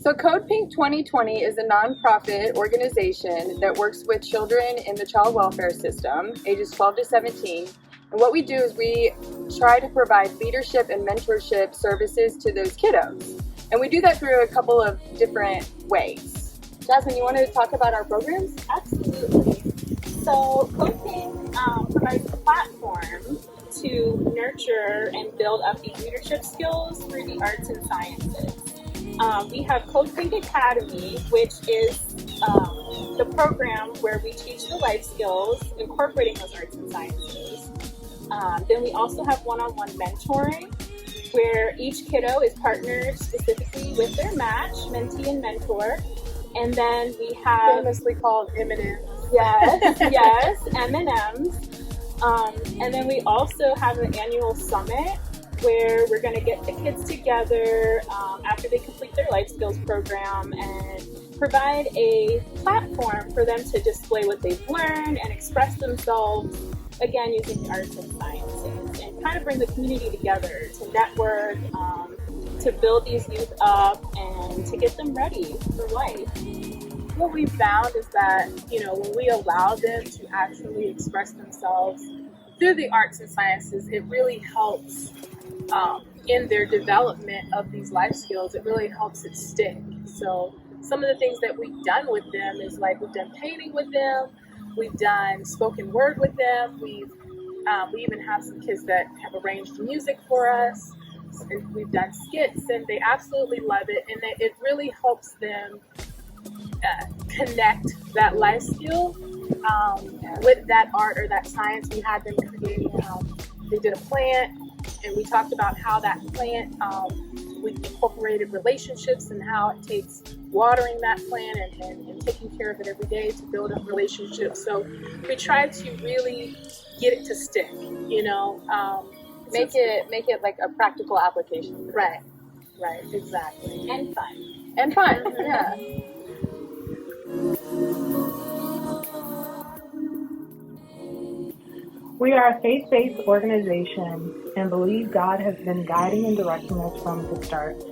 So Code Pink 2020 is a nonprofit organization that works with children in the child welfare system, ages 12 to 17. And what we do is we try to provide leadership and mentorship services to those kiddos. And we do that through a couple of different ways. Jasmine, you wanted to talk about our programs? Absolutely. So Code Pink provides a platform to nurture and build up these leadership skills through the arts and sciences. We have Code Pink Academy, which is the program where we teach the life skills, incorporating those arts and sciences. Then we also have one-on-one mentoring, where each kiddo is partnered specifically with their match, mentee and mentor. And then we have... famously called M&Ms. Yes, M&Ms. And then we also have an annual summit where we're going to get the kids together after they complete their life skills program and provide a platform for them to display what they've learned and express themselves, again, using the arts and sciences, and kind of bring the community together to network, to build these youth up, and to get them ready for life. What we found is that, when we allow them to actually express themselves through the arts and sciences, it really helps in their development of these life skills. It really helps it stick. So some of the things that we've done with them is we've done painting with them, we've done spoken word with them, we even have some kids that have arranged music for us, and we've done skits, and they absolutely love it, and it really helps them connect that life skill with that art or that science. We had them create, they did a plant, and we talked about how that plant, we incorporated relationships and how it takes watering that plant and taking care of it every day to build up relationships. So we try to really get it to stick, Make it like a practical application. Right, exactly. And fun. And fun, yeah. We are a faith-based organization and believe God has been guiding and directing us from the start.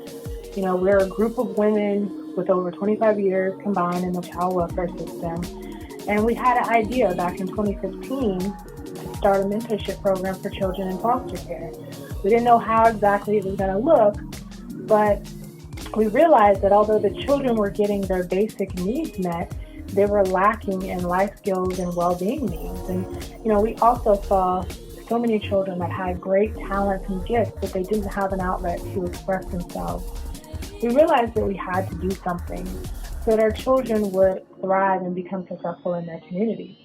We're a group of women with over 25 years combined in the child welfare system. And we had an idea back in 2015 to start a mentorship program for children in foster care. We didn't know how exactly it was going to look, but we realized that although the children were getting their basic needs met, they were lacking in life skills and well-being needs. And, we also saw so many children that had great talents and gifts, but they didn't have an outlet to express themselves. We realized that we had to do something so that our children would thrive and become successful in their community.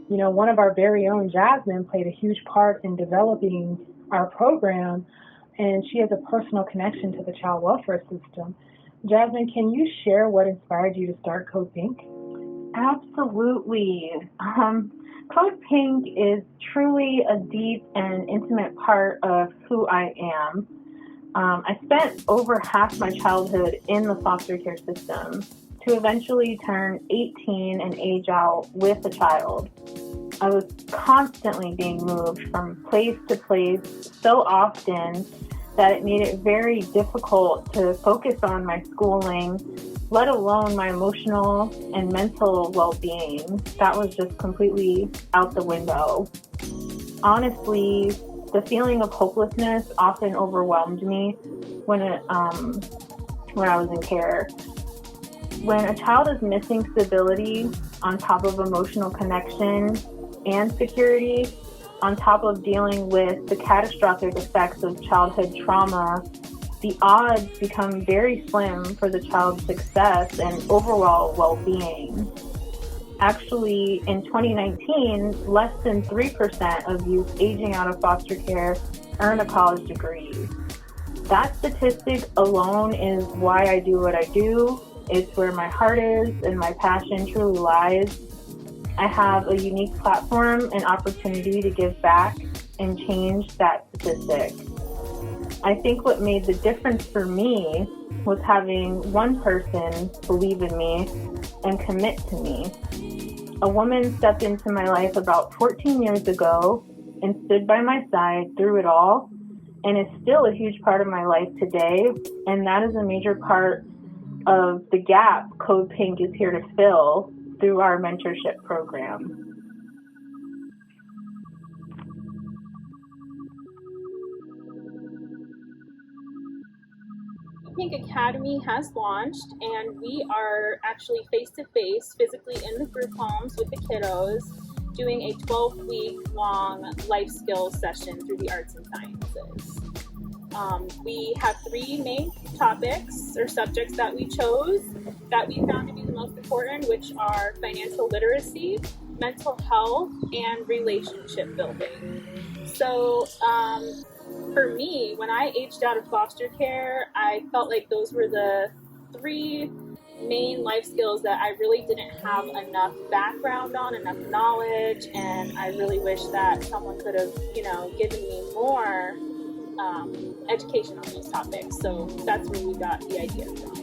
One of our very own, Jasmine, played a huge part in developing our program, and she has a personal connection to the child welfare system. Jasmine, can you share what inspired you to start Code Pink? Absolutely. Code Pink is truly a deep and intimate part of who I am. I spent over half my childhood in the foster care system to eventually turn 18 and age out with a child. I was constantly being moved from place to place so often that it made it very difficult to focus on my schooling, let alone my emotional and mental well-being. That was just completely out the window. Honestly, the feeling of hopelessness often overwhelmed me when I was in care. When a child is missing stability on top of emotional connection and security, on top of dealing with the catastrophic effects of childhood trauma, the odds become very slim for the child's success and overall well-being. Actually, in 2019, less than 3% of youth aging out of foster care earn a college degree. That statistic alone is why I do what I do. It's where my heart is and my passion truly lies. I have a unique platform and opportunity to give back and change that statistic. I think what made the difference for me was having one person believe in me and commit to me. A woman stepped into my life about 14 years ago and stood by my side through it all, and is still a huge part of my life today, and that is a major part of the gap Code Pink is here to fill through our mentorship program. P.I.N.C Academy has launched, and we are actually face-to-face, physically in the group homes with the kiddos, doing a 12-week long life skills session through the arts and sciences. We have 3 main topics or subjects that we chose that we found to be the most important, which are financial literacy, mental health, and relationship building. So for me, when I aged out of foster care, I felt like those were the 3 main life skills that I really didn't have enough background on, enough knowledge, and I really wish that someone could have, given me more education on these topics. So that's where we got the idea from.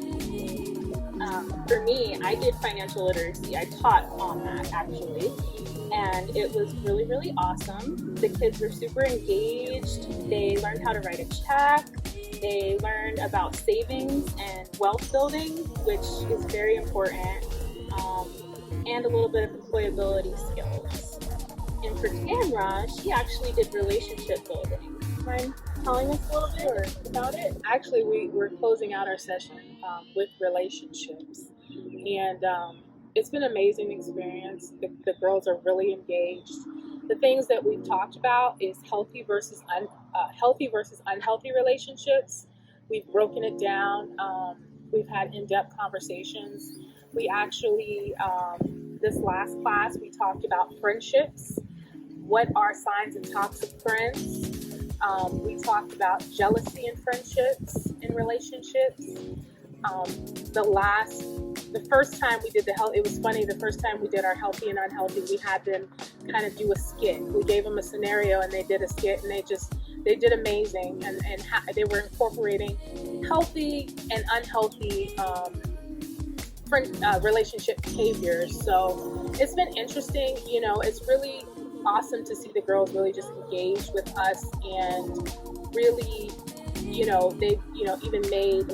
For me, I did financial literacy. I taught on that actually, and it was really, really awesome. The kids were super engaged. They learned how to write a check. They learned about savings and wealth building, which is very important, and a little bit of employability skills. And for Tamra, she actually did relationship building. Mind telling us a little bit about it? Actually, we're closing out our session with relationships, and it's been an amazing experience. The girls are really engaged. The things that we've talked about is healthy versus unhealthy relationships. We've broken it down. We've had in-depth conversations. We actually, this last class, we talked about friendships. What are signs of toxic friends? We talked about jealousy in friendships, in relationships. The first time we did it was funny. The first time we did our healthy and unhealthy, we had them kind of do a skit. We gave them a scenario and they did a skit, and they did amazing. And they were incorporating healthy and unhealthy relationship behaviors. So it's been interesting. It's really awesome to see the girls really just engage with us, and really, they've even made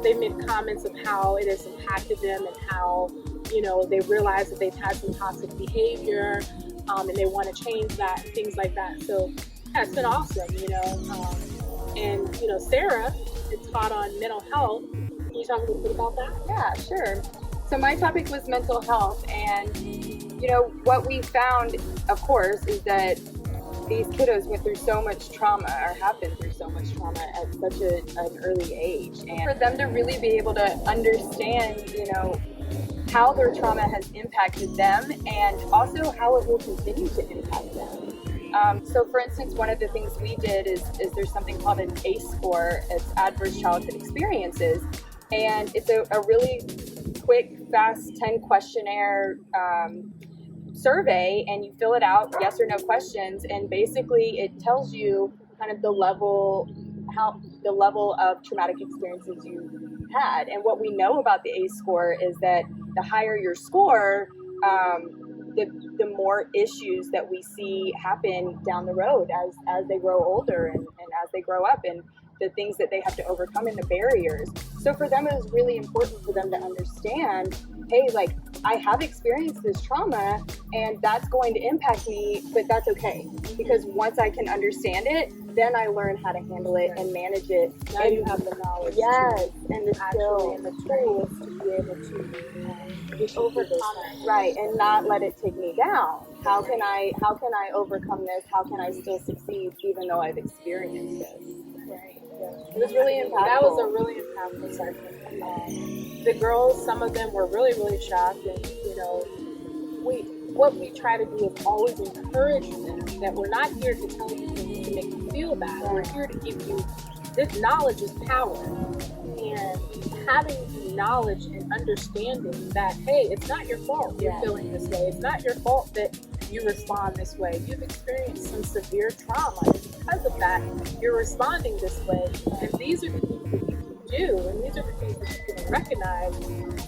they've made comments of how it has impacted them, and how they realize that they've had some toxic behavior, and they want to change that, and things like that. So yeah, it's been awesome. And Sarah is taught on mental health. Can you talk a little bit about that? Yeah, sure. So my topic was mental health, and what we found, of course, is that these kiddos went through so much trauma, or have been through so much trauma at such an early age. And for them to really be able to understand, how their trauma has impacted them, and also how it will continue to impact them. So for instance, one of the things we did is there's something called an ACE score. It's Adverse Childhood Experiences. And it's a really quick, fast 10 questionnaire survey, and you fill it out, yes or no questions, and basically it tells you kind of the level of traumatic experiences you had. And what we know about the ACE score is that the higher your score, the more issues that we see happen down the road as they grow older, and as they grow up, and the things that they have to overcome, and the barriers. So for them, it was really important for them to understand, hey, I have experienced this trauma, and that's going to impact me, but that's okay. Because once I can understand it, then I learn how to handle it and manage it. Now you have the knowledge. Yes, and the skills And the tools to be able to overcome it. Right, and not let it take me down. How can I overcome this? How can I still succeed even though I've experienced this? Right. It was really impactful. That was a really impactful session. The girls, some of them were really, really shocked, and what we try to do is always encourage them that we're not here to tell you things to make you feel bad. We're here to give you this knowledge is power, and having the knowledge and understanding that, hey, it's not your fault you're feeling this way. It's not your fault that you respond this way. You've experienced some severe trauma, and because of that, you're responding this way. And these are the things that you can do, and these are the things that you can recognize,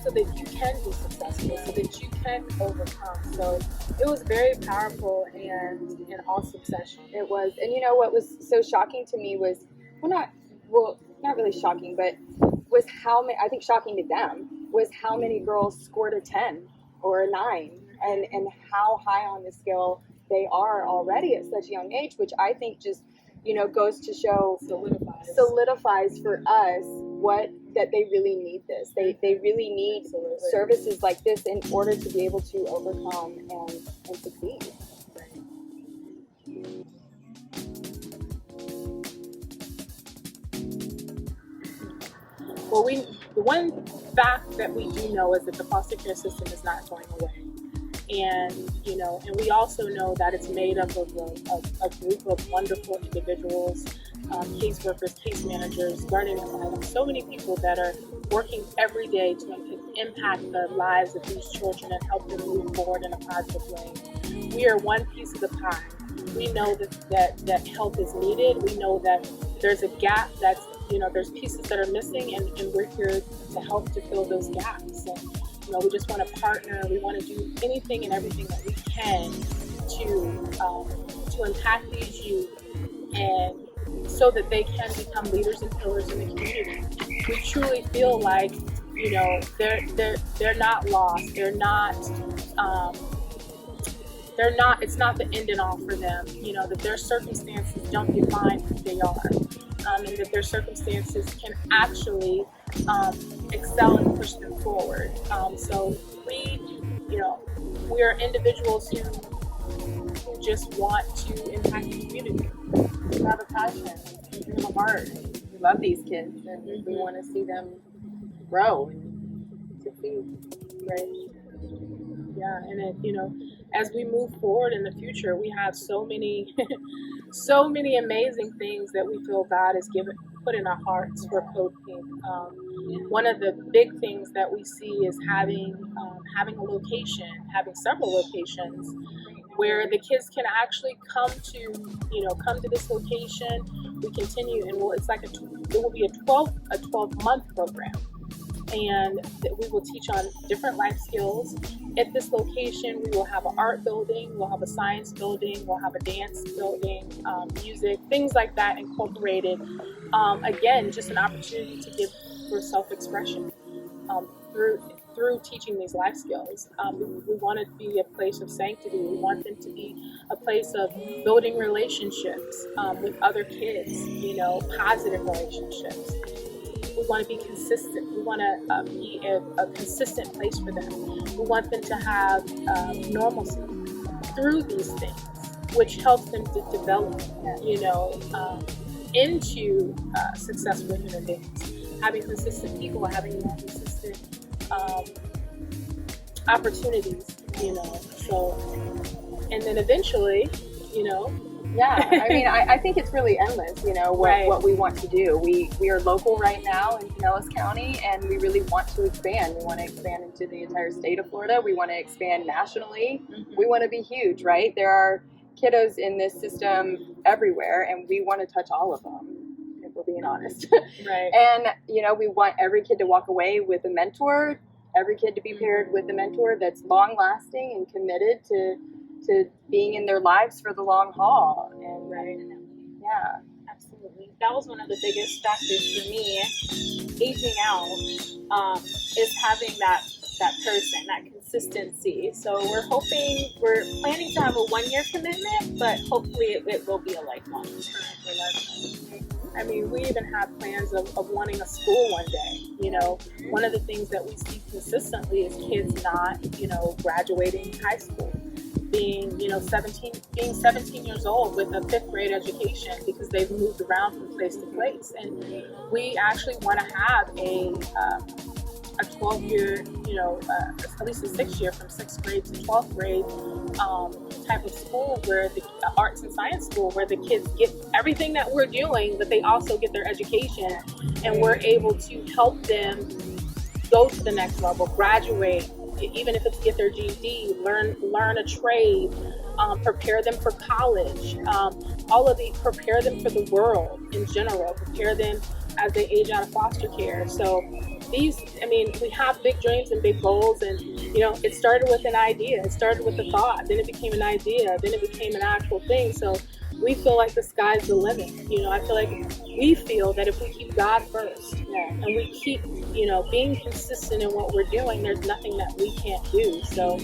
so that you can be successful, so that you can overcome. So it was very powerful and an awesome session. It was. And what was so shocking to me was, not really shocking, but was how many, I think shocking to them, was how many girls scored a 10 or a 9, and how high on the scale they are already at such a young age, which I think just, goes to show, solidifies for us that they really need this. They really need services like this in order to be able to overcome and succeed. Well, the one fact that we do know is that the foster care system is not going away. And, and we also know that it's made up of a group of wonderful individuals, caseworkers, case managers, guardian ad litem, so many people that are working every day to impact the lives of these children and help them move forward in a positive way. We are one piece of the pie. We know that help is needed. We know that there's a gap that's, there's pieces that are missing, and we're here to help to fill those gaps. And, we just want to partner. We want to do anything and everything that we can to impact these youth, and so that they can become leaders and pillars in the community. We truly feel like, they're not lost. They're not. It's not the end and all for them. That their circumstances don't define who they are, and that their circumstances can actually excel and push them forward. So we are individuals who just want to impact the community. We have a passion, we have a heart. We love these kids, and we want to see them grow and succeed. Right. Yeah, and as we move forward in the future, we have so many, so many amazing things that we feel God has put in our hearts for Code Pink. One of the big things that we see is having a location, having several locations, where the kids can actually come to this location. We continue, and it will be a 12-month program. And we will teach on different life skills. At this location, we will have an art building, we'll have a science building, we'll have a dance building, music, things like that incorporated. Again, just an opportunity to give for self-expression through teaching these life skills. We want it to be a place of sanctity. We want them to be a place of building relationships with other kids, positive relationships. We want to be consistent. We want to be a consistent place for them. We want them to have normalcy through these things, which helps them to develop, into successful human beings. Having consistent people, having consistent opportunities, So, and then eventually, Yeah, I mean, I think it's really endless, what we want to do. We are local right now in Pinellas County, and we really want to expand. We want to expand into the entire state of Florida. We want to expand nationally. Mm-hmm. We want to be huge, right? There are kiddos in this system everywhere, and we want to touch all of them, if we're being honest. Right. And, we want every kid to walk away with a mentor, every kid to be paired with a mentor that's long-lasting and committed to being in their lives for the long haul. And right. Yeah, absolutely. That was one of the biggest factors for me, aging out, is having that person, that consistency. So we're planning to have a 1-year commitment, but hopefully it will be a lifelong term. I mean, we even have plans of wanting a school one day. One of the things that we see consistently is kids not, graduating high school. Being 17 years old with a 5th grade education because they've moved around from place to place. And we actually want to have a 12-year, at least a 6-year from 6th grade to 12th grade type of school, where the arts and science school, where the kids get everything that we're doing, but they also get their education, and we're able to help them go to the next level, graduate, even if it's get their GED, learn a trade, prepare them for college, prepare them for the world in general, prepare them as they age out of foster care. So we have big dreams and big goals, and it started with an idea, it started with a thought, then it became an idea, then it became an actual thing. So we feel like the sky's the limit. I feel like we feel that if we keep God first, and we keep, being consistent in what we're doing, there's nothing that we can't do. So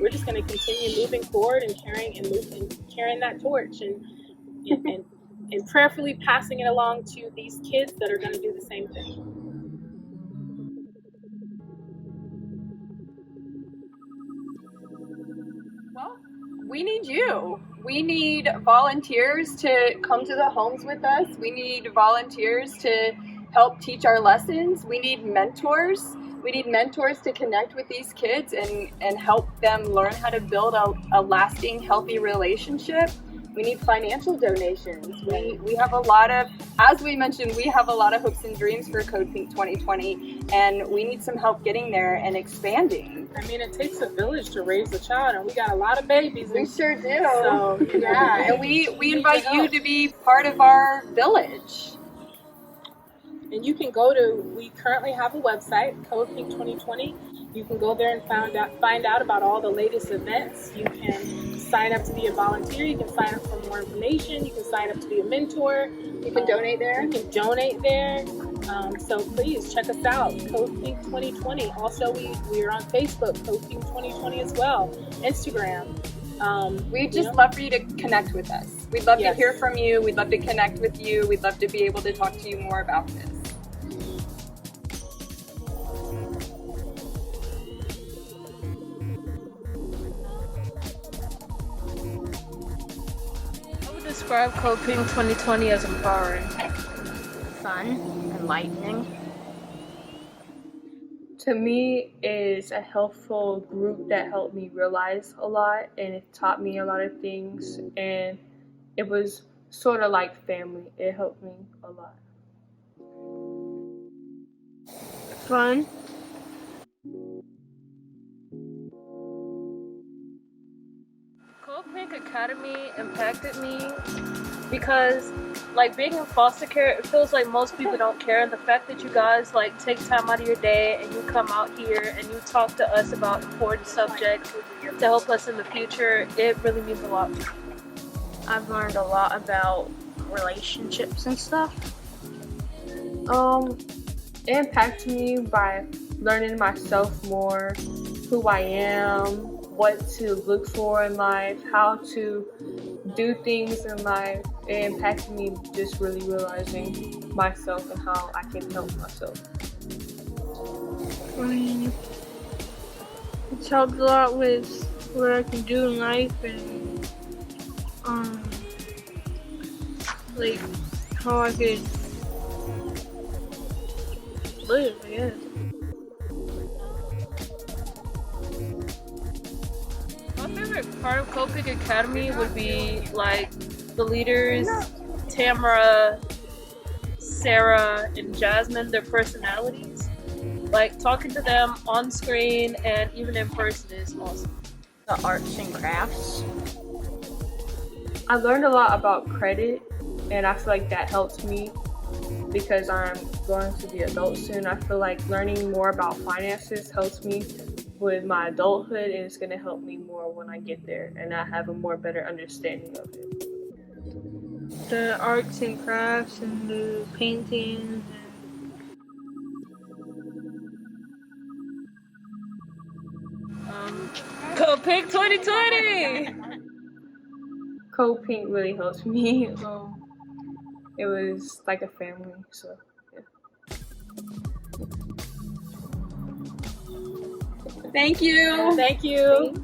we're just going to continue moving forward and carrying that torch and prayerfully passing it along to these kids that are going to do the same thing. Well, we need you. We need volunteers to come to the homes with us. We need volunteers to help teach our lessons. We need mentors. We need mentors to connect with these kids and help them learn how to build a lasting, healthy relationship. We need financial donations. We have a lot of, as we mentioned, we have a lot of hopes and dreams for Code Pink 2020, and we need some help getting there and expanding. I mean, it takes a village to raise a child, and we got a lot of babies. We sure do. So, yeah, and we invite you to be part of our village. And you can we currently have a website, Code Pink 2020. You can go there and find out about all the latest events. You can sign up to be a volunteer. You can sign up for more information. You can sign up to be a mentor. You can donate there. You can donate there. So please check us out, Code Pink 2020. Also, we are on Facebook, Code Pink 2020 as well. Instagram. We'd just love for you to connect with us. We'd love to hear from you. We'd love to connect with you. We'd love to be able to talk to you more about this. I would describe Code Pink 2020 as empowering. Fun, enlightening. To me, is a helpful group that helped me realize a lot, and it taught me a lot of things, and it was sort of like family. It helped me a lot. Fun. Code Pink Academy impacted me because, being in foster care, it feels like most people don't care. And the fact that you guys, take time out of your day and you come out here and you talk to us about important subjects to help us in the future, it really means a lot. I've learned a lot about relationships and stuff. It impacted me by learning myself more, who I am, what to look for in life, how to do things in life. It impacted me just really realizing myself and how I can help myself. It's helped a lot with what I can do in life and how I could live, I guess. My favorite part of Code Pink Academy would be the leaders, Tamara, Sarah, and Jasmine, their personalities. Talking to them on screen and even in person is awesome. The arts and crafts. I learned a lot about credit, and I feel like that helps me because I'm going to be adult soon. I feel like learning more about finances helps me with my adulthood, and it's going to help me more when I get there and I have a more better understanding of it. The arts and crafts and the painting. Code Pink 2020! Code Pink really helped me. It was like a family, so yeah. Thank you. Thank you.